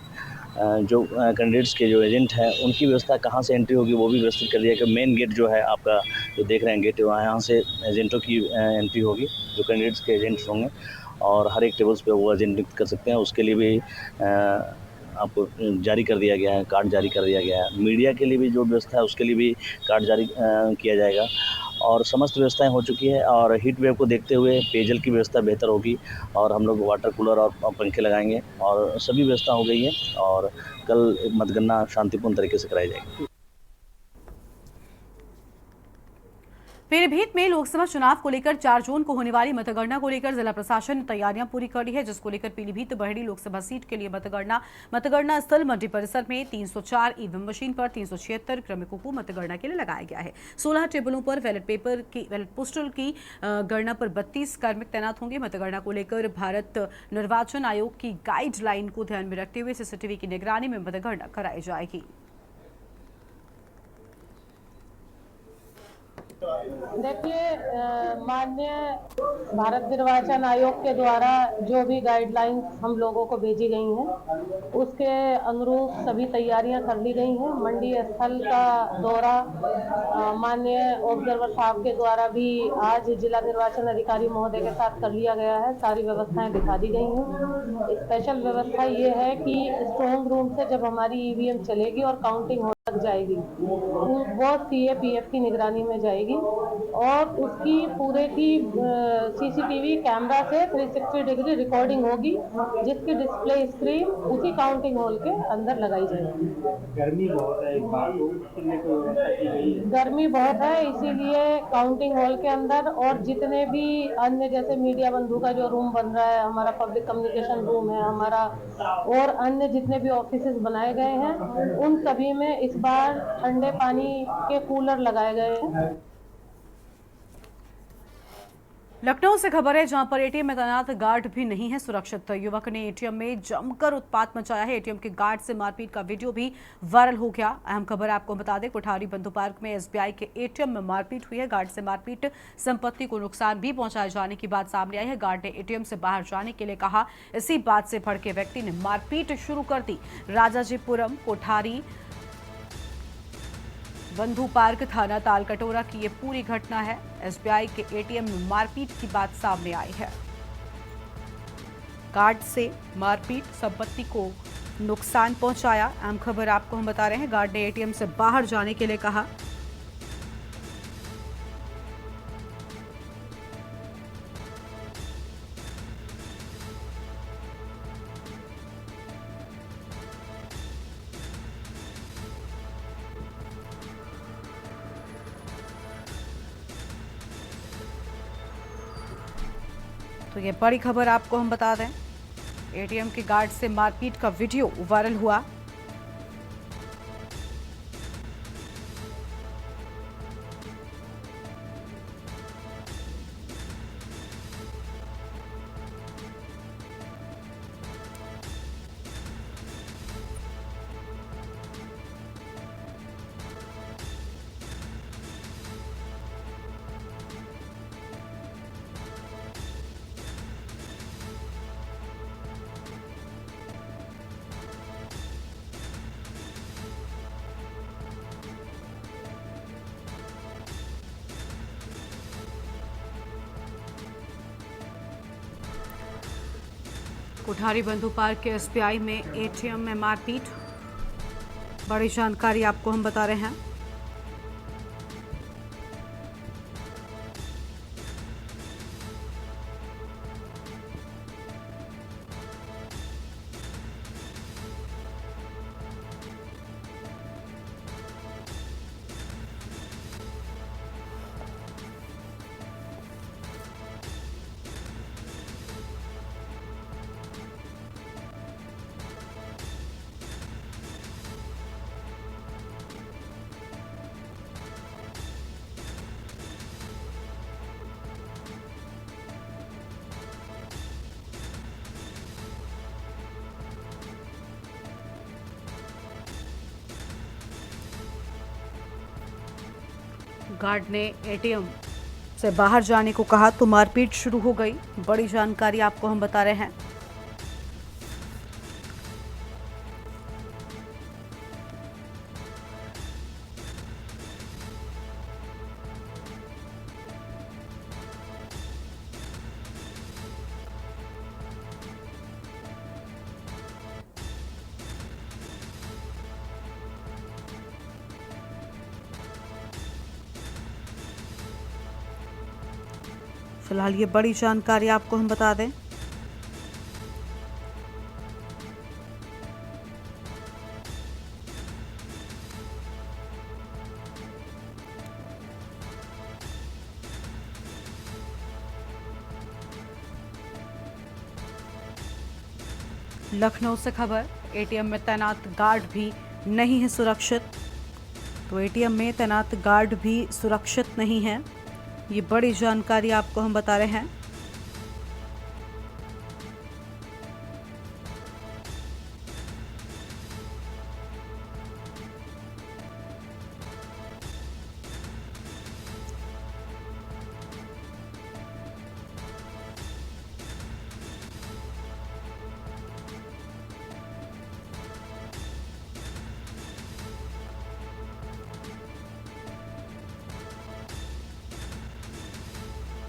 जो कैंडिडेट्स के जो एजेंट हैं, उनकी व्यवस्था कहाँ से एंट्री होगी वो भी व्यवस्थित कर दिया गया। मेन गेट जो है आपका जो देख रहे हैं गेट, वहाँ यहाँ से एजेंटों की एंट्री होगी, जो कैंडिडेट्स के एजेंट्स होंगे, और हर एक टेबल्स पे वो एजेंट नियुक्त कर सकते हैं। उसके लिए भी आपको जारी कर दिया गया है, कार्ड जारी कर दिया गया है। मीडिया के लिए भी जो व्यवस्था है उसके लिए भी कार्ड जारी किया जाएगा और समस्त व्यवस्थाएं हो चुकी है। और हीट वेव को देखते हुए पेयजल की व्यवस्था बेहतर होगी और हम लोग वाटर कूलर और पंखे लगाएंगे और सभी व्यवस्था हो गई है और कल मतगणना शांतिपूर्ण तरीके से कराई जाएगी। पीलीभीत में लोकसभा चुनाव को लेकर 4 जून को होने वाली मतगणना को लेकर जिला प्रशासन ने तैयारियां पूरी कर ली है, जिसको लेकर पीलीभीत बरहेड़ी लोकसभा सीट के लिए मतगणना स्थल मंडी परिसर में 304 ईवीएम मशीन पर 376 क्रमिकों को मतगणना के लिए लगाया गया है। 16 टेबलों पर बैलेट पोस्टल की गणना पर 32 कार्मिक तैनात होंगे। मतगणना को लेकर भारत निर्वाचन आयोग की गाइडलाइन को ध्यान में रखते हुए सीसीटीवी की निगरानी में मतगणना कराई जाएगी। देखिए, माननीय भारत निर्वाचन आयोग के द्वारा जो भी गाइडलाइंस हम लोगों को भेजी गई हैं उसके अनुरूप सभी तैयारियां कर ली गई हैं। मंडी स्थल का दौरा माननीय ऑब्जर्वर साहब के द्वारा भी आज जिला निर्वाचन अधिकारी महोदय के साथ कर लिया गया है। सारी व्यवस्थाएं दिखा दी गई हैं। स्पेशल व्यवस्था ये है कि स्ट्रॉन्ग रूम से जब हमारी ईवीएम चलेगी और काउंटिंग तक जाएगी वो CAPF की निगरानी में जाएगी और उसकी पूरे की CCTV कैमरा से 360 डिग्री रिकॉर्डिंग होगी, जिसकी डिस्प्ले स्क्रीन उसी काउंटिंग हॉल के अंदर लगाई जाएगी। गर्मी बहुत है, गर्मी बहुत है, इसीलिए काउंटिंग हॉल के अंदर और जितने भी अन्य जैसे मीडिया बंधु का जो रूम बन रहा है, हमारा पब्लिक कम्युनिकेशन रूम है हमारा, और अन्य जितने भी ऑफिसेज बनाए गए हैं उन सभी में इस बार ठंडे पानी के कूलर लगाए गए हैं। लखनऊ से खबर है, जहां पर एटीएम में तैनात गार्ड भी नहीं है सुरक्षित। युवक ने एटीएम में जमकर उत्पात मचाया है। एटीएम के गार्ड से मारपीट का वीडियो भी वायरल हो गया। अहम खबर आपको बता दें, कोठारी बंधु पार्क में SBI के एटीएम में मारपीट हुई है। गार्ड से मारपीट, संपत्ति को नुकसान भी पहुंचाए जाने की बात सामने आई है। गार्ड ने एटीएम से बाहर जाने के लिए कहा। इसी बात से भड़के व्यक्ति ने मारपीट शुरू कर दी। राजाजीपुरम कोठारी बंधु पार्क थाना तालकटोरा की ये पूरी घटना है। SBI के एटीएम में मारपीट की बात सामने आई है। गार्ड से मारपीट, संपत्ति को नुकसान पहुंचाया। अहम खबर आपको हम बता रहे हैं, गार्ड ने एटीएम से बाहर जाने के लिए कहा। तो ये बड़ी खबर आपको हम बता दें, एटीएम के गार्ड से मारपीट का वीडियो वायरल हुआ। कोठारी बंधु पार्क के SBI में एटीएम में मारपीट, बड़ी जानकारी आपको हम बता रहे हैं। गार्ड ने एटीएम से बाहर जाने को कहा तो मारपीट शुरू हो गई। बड़ी जानकारी आपको हम बता रहे हैं। फिलहाल ये बड़ी जानकारी आपको हम बता दें। लखनऊ से खबर, एटीएम में तैनात गार्ड भी नहीं है सुरक्षित। तो एटीएम में तैनात गार्ड भी सुरक्षित नहीं है, ये बड़ी जानकारी आपको हम बता रहे हैं।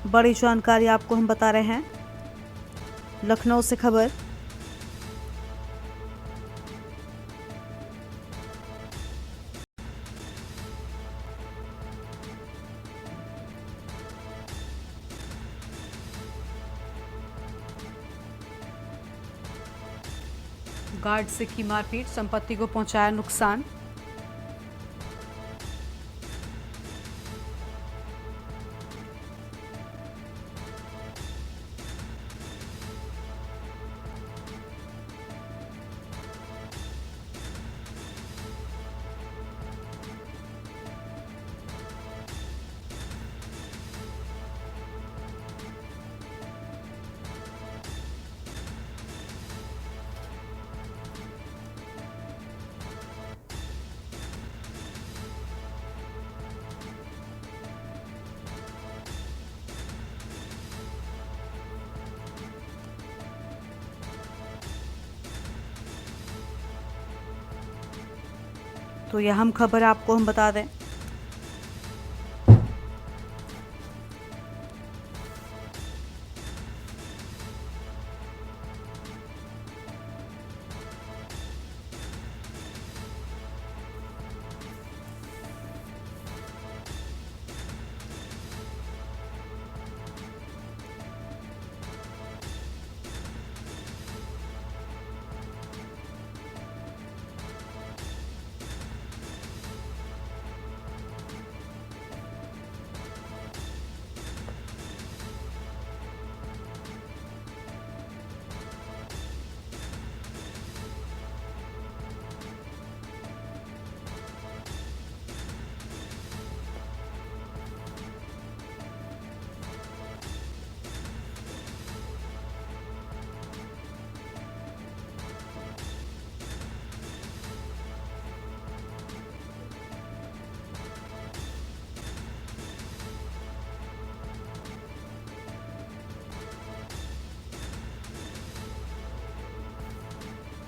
बड़ी जानकारी आपको हम बता रहे हैं, लखनऊ से खबर। गार्ड से की मारपीट, संपत्ति को पहुंचाया नुकसान। तो यह अहम खबर आपको हम बता दें।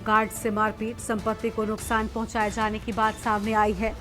गार्ड से मारपीट, संपत्ति को नुकसान पहुंचाए जाने की बात सामने आई है।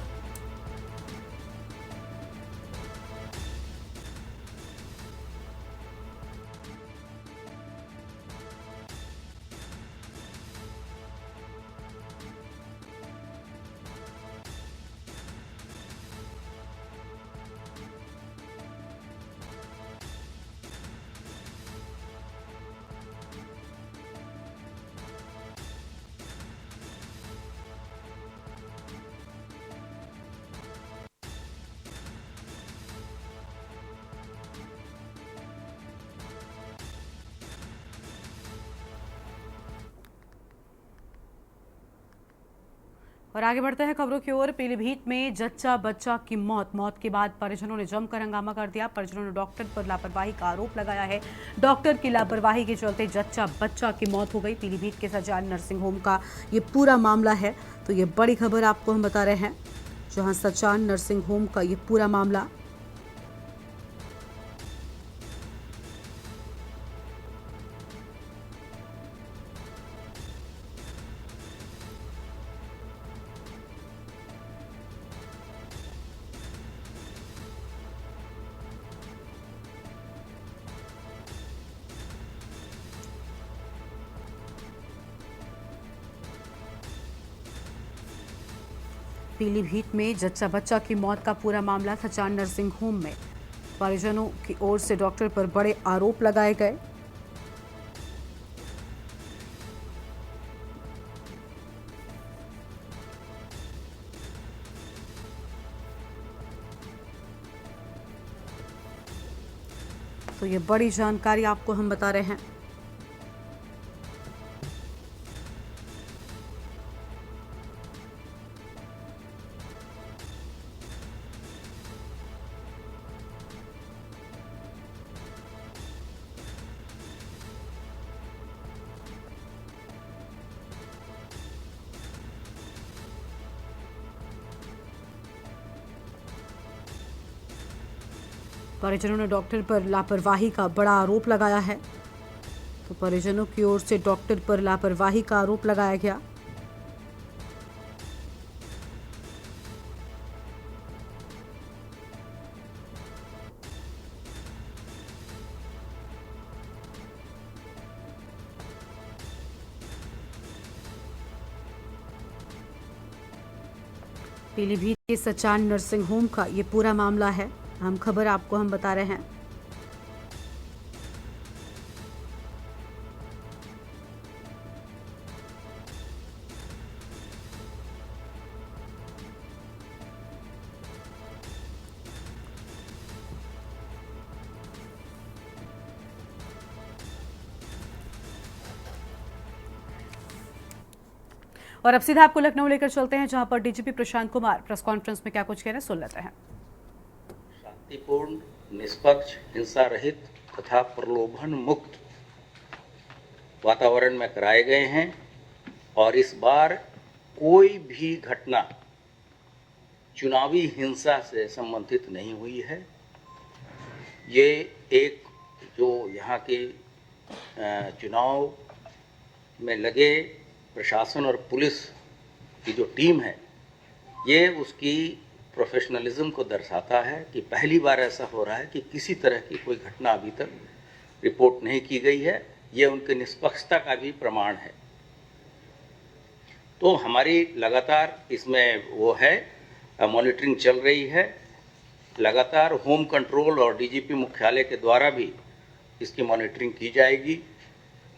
और आगे बढ़ते हैं खबरों की ओर। पीलीभीत में जच्चा बच्चा की मौत के बाद परिजनों ने जमकर हंगामा कर दिया। परिजनों ने डॉक्टर पर लापरवाही का आरोप लगाया है। डॉक्टर की लापरवाही के चलते जच्चा बच्चा की मौत हो गई। पीलीभीत के सजान नर्सिंग होम का ये पूरा मामला है। तो ये बड़ी खबर आपको हम बता रहे हैं, जहां सजान नर्सिंग होम का ये पूरा मामला। पीलीभीत में जच्चा बच्चा की मौत का पूरा मामला सजान नर्सिंग होम में। परिजनों की ओर से डॉक्टर पर बड़े आरोप लगाए गए। तो ये बड़ी जानकारी आपको हम बता रहे हैं। परिजनों ने डॉक्टर पर लापरवाही का बड़ा आरोप लगाया है। तो परिजनों की ओर से डॉक्टर पर लापरवाही का आरोप लगाया गया। पीलीभीत के सचान नर्सिंग होम का ये पूरा मामला है। हम खबर आपको हम बता रहे हैं। और अब सीधा आपको लखनऊ लेकर चलते हैं, जहां पर DGP Prashant Kumar press conference में क्या कुछ कह रहे हैं, सुन लेते हैं। शांतिपूर्ण, निष्पक्ष, हिंसा रहित तथा प्रलोभन मुक्त वातावरण में कराए गए हैं और इस बार कोई भी घटना चुनावी हिंसा से संबंधित नहीं हुई है। ये एक जो यहाँ के चुनाव में लगे प्रशासन और पुलिस की जो टीम है, ये उसकी प्रोफेशनलिज्म को दर्शाता है कि पहली बार ऐसा हो रहा है कि किसी तरह की कोई घटना अभी तक रिपोर्ट नहीं की गई है। ये उनकी निष्पक्षता का भी प्रमाण है। तो हमारी लगातार इसमें वो है, मॉनिटरिंग चल रही है। लगातार होम कंट्रोल और डीजीपी मुख्यालय के द्वारा भी इसकी मॉनिटरिंग की जाएगी।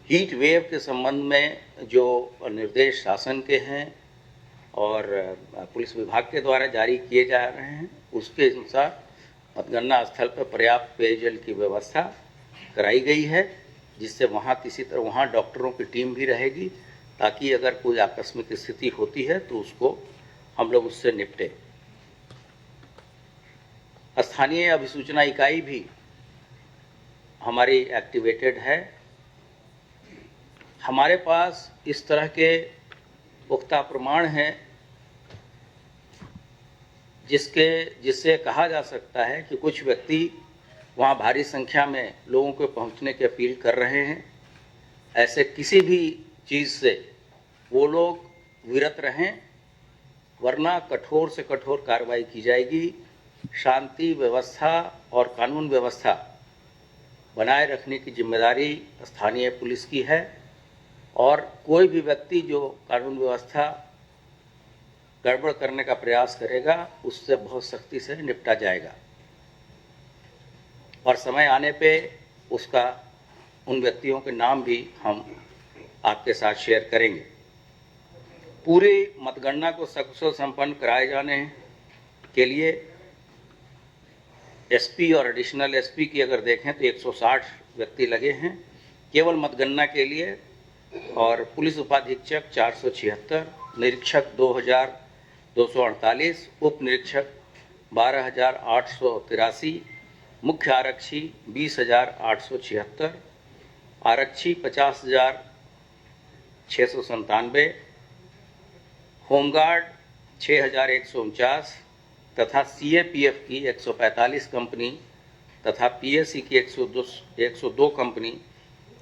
हीट वेव के संबंध में जो निर्देश शासन के हैं और पुलिस विभाग के द्वारा जारी किए जा रहे हैं, उसके अनुसार मतगणना स्थल पर पर्याप्त पेयजल की व्यवस्था कराई गई है, जिससे वहाँ किसी तरह वहाँ डॉक्टरों की टीम भी रहेगी, ताकि अगर कोई आकस्मिक स्थिति होती है तो उसको हम लोग उससे निपटे। स्थानीय अभिसूचना इकाई भी हमारी एक्टिवेटेड है। हमारे पास इस तरह के पुख्ता प्रमाण हैं जिससे कहा जा सकता है कि कुछ व्यक्ति वहाँ भारी संख्या में लोगों को पहुँचने की अपील कर रहे हैं। ऐसे किसी भी चीज़ से वो लोग विरत रहें, वरना कठोर से कठोर कार्रवाई की जाएगी। शांति व्यवस्था और कानून व्यवस्था बनाए रखने की जिम्मेदारी स्थानीय पुलिस की है और कोई भी व्यक्ति जो कानून व्यवस्था गड़बड़ करने का प्रयास करेगा उससे बहुत सख्ती से निपटा जाएगा और समय आने पे उसका उन व्यक्तियों के नाम भी हम आपके साथ शेयर करेंगे। पूरी मतगणना को सकुशल संपन्न कराए जाने के लिए एसपी और एडिशनल एसपी की अगर देखें तो 160 व्यक्ति लगे हैं केवल मतगणना के लिए, और पुलिस उपाधीक्षक 476, निरीक्षक 2248, उप निरीक्षक 12883, मुख्य आरक्षी 20876, आरक्षी 50697, होमगार्ड 6149 तथा सीएपीएफ की 145 कंपनी तथा पीएससी की 102 कंपनी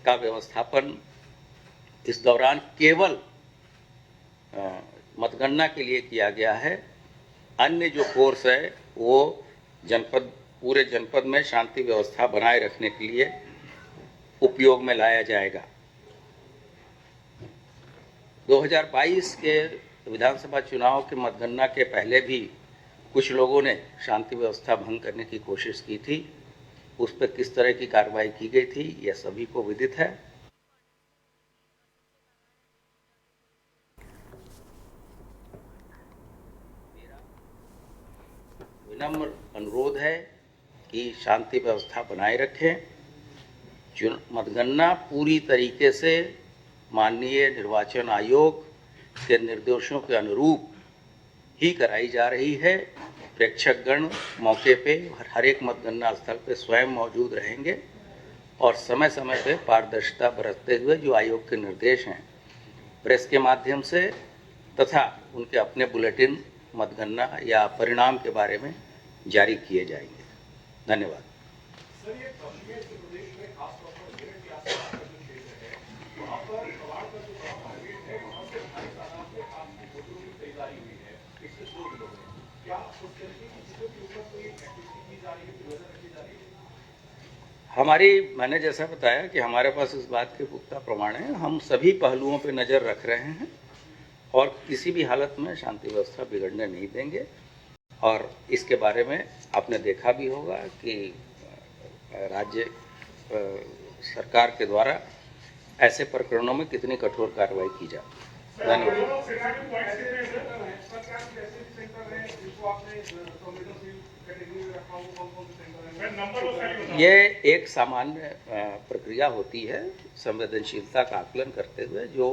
का व्यवस्थापन इस दौरान केवल मतगणना के लिए किया गया है। अन्य जो फोर्स है वो पूरे जनपद में शांति व्यवस्था बनाए रखने के लिए उपयोग में लाया जाएगा। 2022 के विधानसभा चुनाव के मतगणना के पहले भी कुछ लोगों ने शांति व्यवस्था भंग करने की कोशिश की थी। उस पर किस तरह की कार्रवाई की गई थी यह सभी को विदित है। विनम्र अनुरोध है कि शांति व्यवस्था बनाए रखें। मतगणना पूरी तरीके से माननीय निर्वाचन आयोग के निर्देशों के अनुरूप ही कराई जा रही है। प्रेक्षकगण मौके पे हर एक मतगणना स्थल पे स्वयं मौजूद रहेंगे और समय समय पे पारदर्शिता बरतते हुए जो आयोग के निर्देश हैं प्रेस के माध्यम से तथा उनके अपने बुलेटिन मतगणना या परिणाम के बारे में जारी किए जाएंगे। धन्यवाद। मैंने जैसा बताया कि हमारे पास इस बात के पुख्ता प्रमाण है। हम सभी पहलुओं पर नज़र रख रहे हैं और किसी भी हालत में शांति व्यवस्था बिगड़ने नहीं देंगे। और इसके बारे में आपने देखा भी होगा कि राज्य सरकार के द्वारा ऐसे प्रकरणों में कितनी कठोर कार्रवाई की जाती है। धन्यवाद। ये एक सामान्य प्रक्रिया होती है संवेदनशीलता का आकलन करते हुए। जो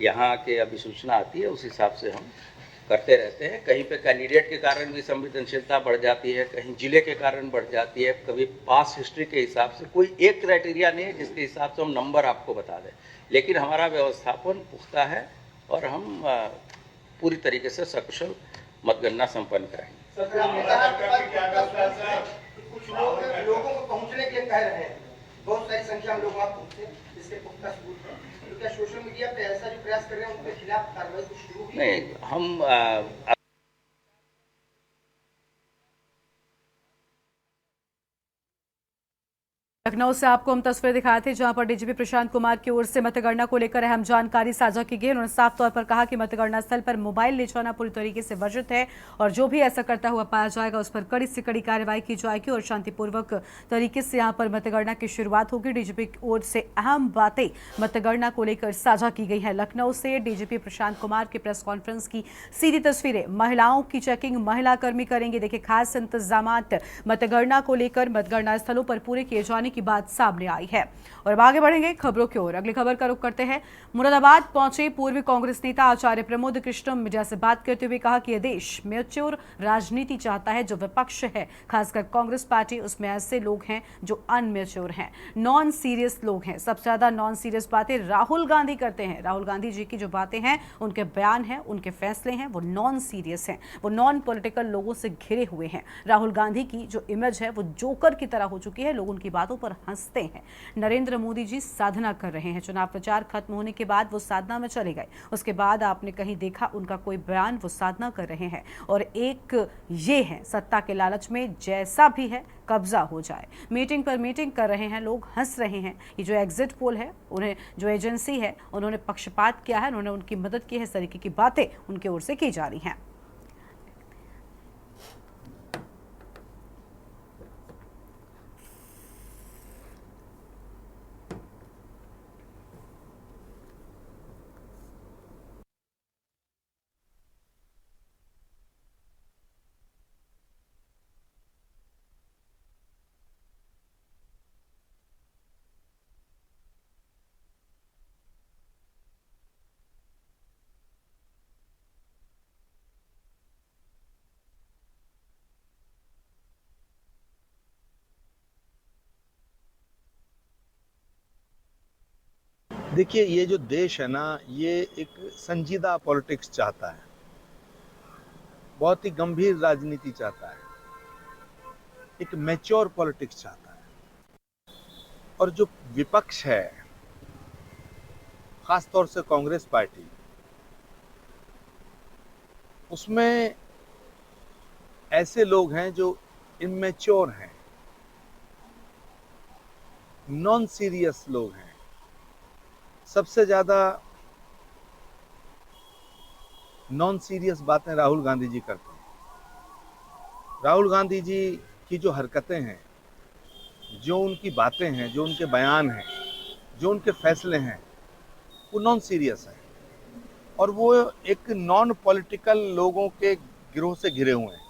यहाँ के अभिसूचना आती है उस हिसाब से हम करते रहते हैं। कहीं पे कैंडिडेट के कारण भी संवेदनशीलता बढ़ जाती है, कहीं जिले के कारण बढ़ जाती है, कभी पास हिस्ट्री के हिसाब से। कोई एक क्राइटेरिया नहीं है जिसके हिसाब से हम नंबर आपको बता दें, लेकिन हमारा व्यवस्थापन पुख्ता है और हम पूरी तरीके से सकुशल मतगणना संपन्न करेंगे। कुछ लोगों को पहुंचने के लिए कह रहे हैं, बहुत सारी संख्या में लोग वहाँ पहुंचे, इसके पुख्ता सबूत है। तो क्या सोशल मीडिया पे ऐसा जो प्रयास कर रहे हैं उनके खिलाफ कार्रवाई शुरू हुई? नहीं, हम लखनऊ से आपको हम तस्वीर दिखाए थे जहां पर डीजीपी प्रशांत कुमार की ओर से मतगणना को लेकर अहम जानकारी साझा की गई। उन्होंने साफ तौर पर कहा कि मतगणना स्थल पर मोबाइल ले जाना पूरी तरीके से वर्जित है और जो भी ऐसा करता हुआ पाया जाएगा उस पर कड़ी से कड़ी कार्रवाई की जाएगी और शांतिपूर्वक तरीके से यहां पर मतगणना की शुरुआत होगी। डीजीपी की ओर से अहम बातें मतगणना को लेकर साझा की गई है। लखनऊ से डीजीपी प्रशांत कुमार की प्रेस कॉन्फ्रेंस की सीधी तस्वीरें। महिलाओं की चेकिंग महिला कर्मी करेंगे। देखिए, खास इंतजाम मतगणना को लेकर मतगणना स्थलों पर पूरे किए जाने की बात सामने आई है। और अब आगे बढ़ेंगे खबरों की ओर। अगली खबर का रुख करते हैं। मुरादाबाद पहुंचे पूर्व कांग्रेस नेता आचार्य प्रमोद कृष्णम मीडिया से बात करते हुए कहा कि यह देश मैच्योर राजनीति चाहता है। जो विपक्ष है, खासकर कांग्रेस पार्टी, उसमें ऐसे लोग हैं जो अनमेच्योर हैं, नॉन सीरियस लोग हैं। सबसे ज्यादा नॉन सीरियस बातें राहुल गांधी करते हैं। राहुल गांधी जी की जो बातें हैं, उनके बयान हैं, उनके फैसले हैं, वो नॉन सीरियस हैं, वो नॉन पॉलिटिकल लोगों से घिरे हुए हैं। राहुल गांधी की जो इमेज है वो जोकर की तरह हो चुकी है। लोग उनकी बातों पर हंसते हैं। नरेंद्र मोदी जी साधना कर रहे हैं। चुनाव प्रचार खत्म होने के बाद वो साधना में चले गए। उसके बाद आपने कहीं देखा उनका कोई बयान? वो साधना कर रहे हैं। और एक ये है, सत्ता के लालच में जैसा भी है कब्जा हो जाए। मीटिंग पर मीटिंग कर रहे हैं, लोग हंस रहे हैं। ये जो एग्जिट पोल है, उन्हें जो एजेंसी है उन्होंने पक्षपात किया है, उन्होंने उनकी मदद की है। इस तरीके की बातें उनकी ओर से की जा रही हैं। देखिए, ये जो देश है ना, ये एक संजीदा पॉलिटिक्स चाहता है, बहुत ही गंभीर राजनीति चाहता है, एक मैच्योर पॉलिटिक्स चाहता है। और जो विपक्ष है, खासतौर से कांग्रेस पार्टी, उसमें ऐसे लोग हैं जो इमैच्योर हैं, नॉन सीरियस लोग हैं। सबसे ज्यादा नॉन सीरियस बातें राहुल गांधी जी करते हैं। राहुल गांधी जी की जो हरकतें हैं जो उनकी बातें हैं, जो उनके बयान हैं, जो उनके फैसले हैं, वो नॉन सीरियस है और वो एक नॉन पॉलिटिकल लोगों के गिरोह से घिरे हुए हैं।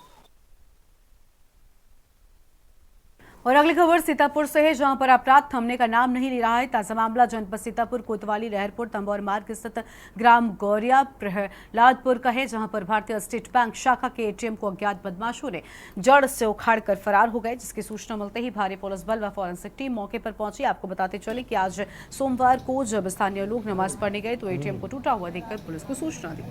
और अगली खबर सीतापुर से है, जहां पर अपराध थमने का नाम नहीं ले रहा है। ताजा मामला जनपद सीतापुर, कोतवाली, रहरपुर, तंबौर मार्ग स्थित ग्राम गौरिया प्रहलादपुर का है, जहां पर भारतीय स्टेट बैंक शाखा के एटीएम को अज्ञात बदमाशों ने जड़ से उखाड़कर फरार हो गए, जिसकी सूचना मिलते ही भारी पुलिस बल व फॉरेंसिक टीम मौके पर पहुंची। आपको बताते चले कि आज सोमवार को जब स्थानीय लोग नमाज पढ़ने गए तो एटीएम को टूटा हुआ देखकर पुलिस को सूचना दी।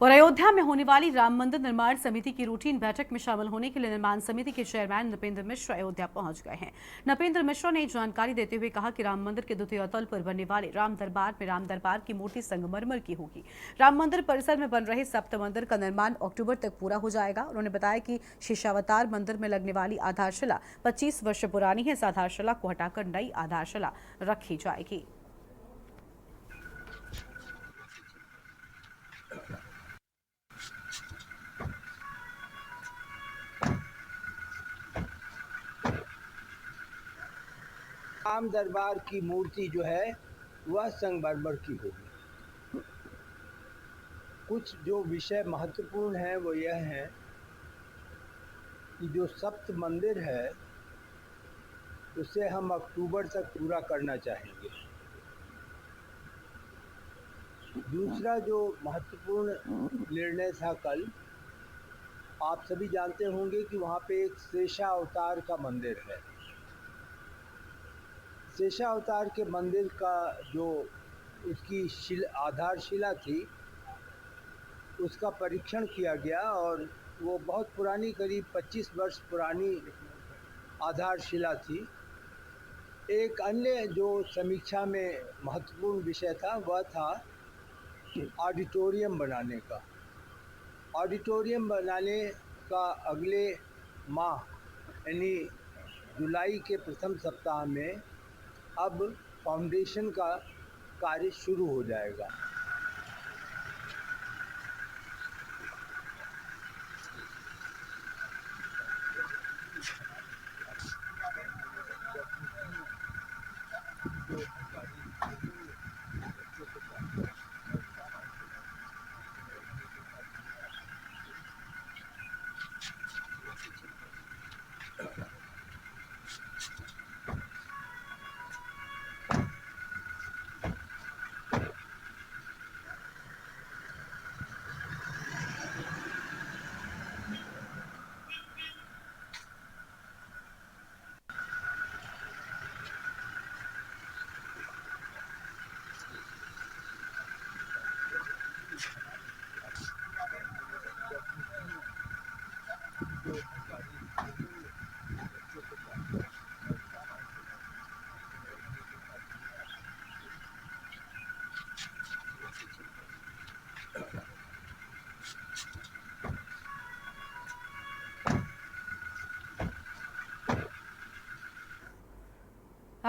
और अयोध्या में होने वाली राम मंदिर निर्माण समिति की रूटीन बैठक में शामिल होने के लिए निर्माण समिति के चेयरमैन नृपेंद्र मिश्र अयोध्या पहुंच गए हैं। नृपेंद्र मिश्र ने जानकारी देते हुए कहा कि राम मंदिर के द्वितीय तल पर बनने वाले राम दरबार में राम दरबार की मूर्ति संगमरमर की होगी। राम मंदिर परिसर में बन रहे सप्त मंदिर का निर्माण अक्टूबर तक पूरा हो जाएगा। उन्होंने बताया कि शेषावतार मंदिर में लगने वाली आधारशिला 25 वर्ष पुरानी है। इस आधारशिला को हटाकर नई आधारशिला रखी जाएगी। राम दरबार की मूर्ति जो है वह संगमरमर की होगी। कुछ जो विषय महत्वपूर्ण है वो यह है कि जो सप्त मंदिर है उसे हम अक्टूबर तक पूरा करना चाहेंगे। दूसरा जो महत्वपूर्ण निर्णय था कल, आप सभी जानते होंगे कि वहाँ पे एक शेषावतार का मंदिर है। शेषावतार के मंदिर का जो उसकी आधारशिला थी उसका परीक्षण किया गया और वो बहुत पुरानी, करीब 25 वर्ष पुरानी आधारशिला थी। एक अन्य जो समीक्षा में महत्वपूर्ण विषय था वह था ऑडिटोरियम बनाने का। ऑडिटोरियम बनाने का अगले माह यानी जुलाई के प्रथम सप्ताह में अब फाउंडेशन का कार्य शुरू हो जाएगा।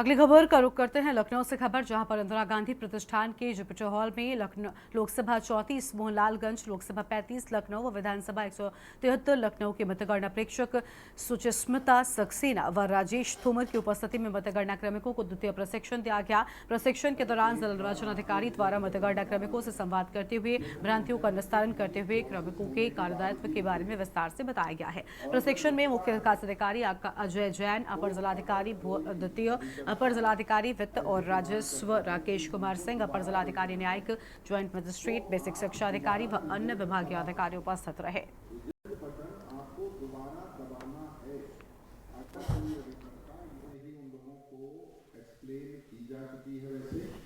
अगली खबर का रुख करते हैं लखनऊ से खबर, जहां पर इंदिरा गांधी प्रतिष्ठान के जुपिटर हॉल में लखनऊ लोकसभा 34 मोहनलालगंज, लोकसभा 35 लखनऊ व विधानसभा 173 लखनऊ के मतगणना प्रेक्षक सुचिस्मिता सक्सेना व राजेश तोमर की उपस्थिति में मतगणना क्रमिकों को द्वितीय प्रशिक्षण दिया गया। प्रशिक्षण के दौरान जिला निर्वाचन अधिकारी द्वारा मतगणना क्रमिकों से संवाद करते हुए भ्रांतियों का निस्तारण करते हुए क्रमिकों के कार्यदायित्व के बारे में विस्तार से बताया गया है। प्रशिक्षण में मुख्य विकास अधिकारी अजय जैन, अपर जिलाधिकारी द्वितीय, अपर जिलाधिकारी वित्त और राजस्व राकेश कुमार सिंह, अपर जिलाधिकारी न्यायिक, ज्वाइंट मजिस्ट्रेट, बेसिक शिक्षा अधिकारी व अन्य विभागीय अधिकारी उपस्थित रहे।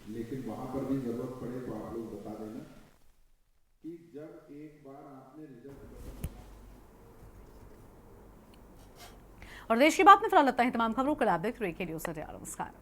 लेकिन वहां पर भी जरूरत पड़े तो आप लोग बता देना कि जब एक बार आपने रिजल्ट। और देश की बात में फिलहाल इतना ही। तमाम खबरों को आप देख रहे हैं के न्यूज़। नमस्कार।